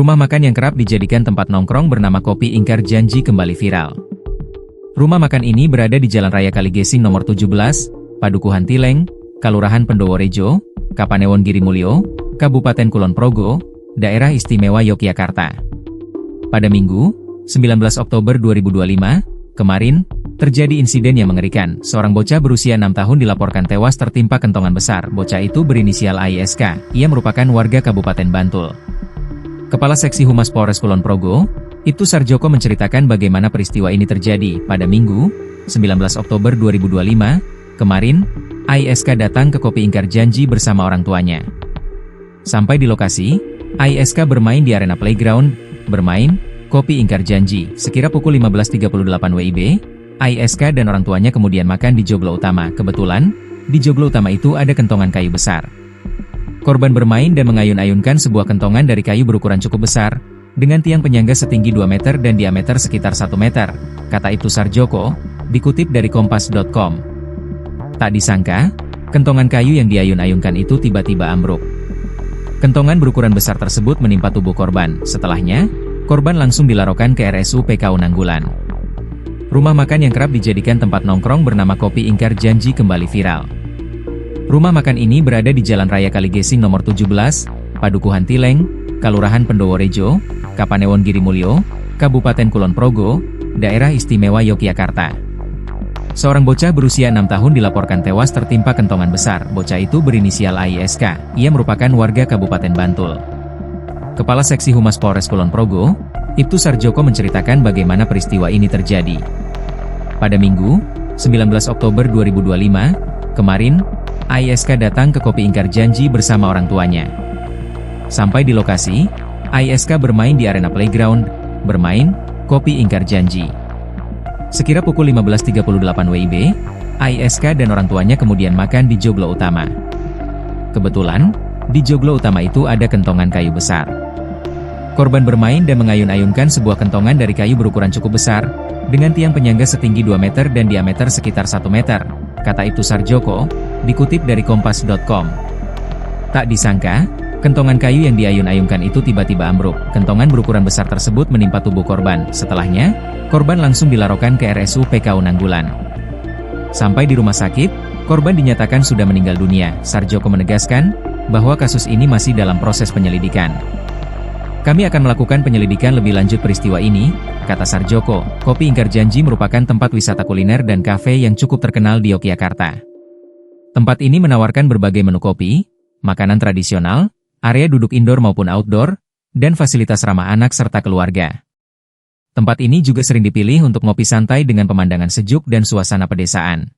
Rumah makan yang kerap dijadikan tempat nongkrong bernama Kopi Ingkar Janji kembali viral. Rumah makan ini berada di Jalan Raya Kaligesing nomor 17, Padukuhan Tileng, Kalurahan Pendoworejo, Kapanewon Girimulyo, Kabupaten Kulon Progo, Daerah Istimewa Yogyakarta. Pada Minggu, 19 Oktober 2025, kemarin, terjadi insiden yang mengerikan. Seorang bocah berusia 6 tahun dilaporkan tewas tertimpa kentongan besar. Bocah itu berinisial AISK, ia merupakan warga Kabupaten Bantul. Kepala Seksi Humas Polres Kulon Progo, Ibtu Sarjoko menceritakan bagaimana peristiwa ini terjadi. Pada Minggu, 19 Oktober 2025, kemarin, AISK datang ke Kopi Ingkar Janji bersama orang tuanya. Sampai di lokasi, AISK bermain di arena playground, bermain, Kopi Ingkar Janji. Sekira pukul 15.38 WIB, AISK dan orang tuanya kemudian makan di joglo utama. Kebetulan, di joglo utama itu ada kentongan kayu besar. Korban bermain dan mengayun-ayunkan sebuah kentongan dari kayu berukuran cukup besar, dengan tiang penyangga setinggi 2 meter dan diameter sekitar 1 meter, kata Ibtu Sarjoko, dikutip dari kompas.com. Tak disangka, kentongan kayu yang diayun-ayunkan itu tiba-tiba ambruk. Kentongan berukuran besar tersebut menimpa tubuh korban. Setelahnya, korban langsung dilarikan ke RSU PKU Nanggulan. Rumah makan yang kerap dijadikan tempat nongkrong bernama Kopi Ingkar Janji kembali viral. Rumah makan ini berada di Jalan Raya Kaligesing nomor 17, Padukuhan Tileng, Kalurahan Pendoworejo, Kapanewon Girimulyo, Kabupaten Kulon Progo, Daerah Istimewa Yogyakarta. Seorang bocah berusia 6 tahun dilaporkan tewas tertimpa kentongan besar. Bocah itu berinisial AISK, ia merupakan warga Kabupaten Bantul. Kepala Seksi Humas Polres Kulon Progo, Ibtu Sarjoko menceritakan bagaimana peristiwa ini terjadi. Pada Minggu, 19 Oktober 2025, kemarin, AISK datang ke Kopi Ingkar Janji bersama orang tuanya. Sampai di lokasi, AISK bermain di arena playground, bermain, Kopi Ingkar Janji. Sekira pukul 15.38 WIB, AISK dan orang tuanya kemudian makan di joglo utama. Kebetulan, di joglo utama itu ada kentongan kayu besar. Korban bermain dan mengayun-ayunkan sebuah kentongan dari kayu berukuran cukup besar, dengan tiang penyangga setinggi 2 meter dan diameter sekitar 1 meter, kata Ibtu Sarjoko, dikutip dari kompas.com. Tak disangka, kentongan kayu yang diayun-ayunkan itu tiba-tiba ambruk. Kentongan berukuran besar tersebut menimpa tubuh korban. Setelahnya, korban langsung dilarikan ke RSU PKU Nanggulan. Sampai di rumah sakit, korban dinyatakan sudah meninggal dunia. Sarjoko menegaskan bahwa kasus ini masih dalam proses penyelidikan. Kami akan melakukan penyelidikan lebih lanjut peristiwa ini, kata Sarjoko. Kopi Ingkar Janji merupakan tempat wisata kuliner dan kafe yang cukup terkenal di Yogyakarta. Tempat ini menawarkan berbagai menu kopi, makanan tradisional, area duduk indoor maupun outdoor, dan fasilitas ramah anak serta keluarga. Tempat ini juga sering dipilih untuk ngopi santai dengan pemandangan sejuk dan suasana pedesaan.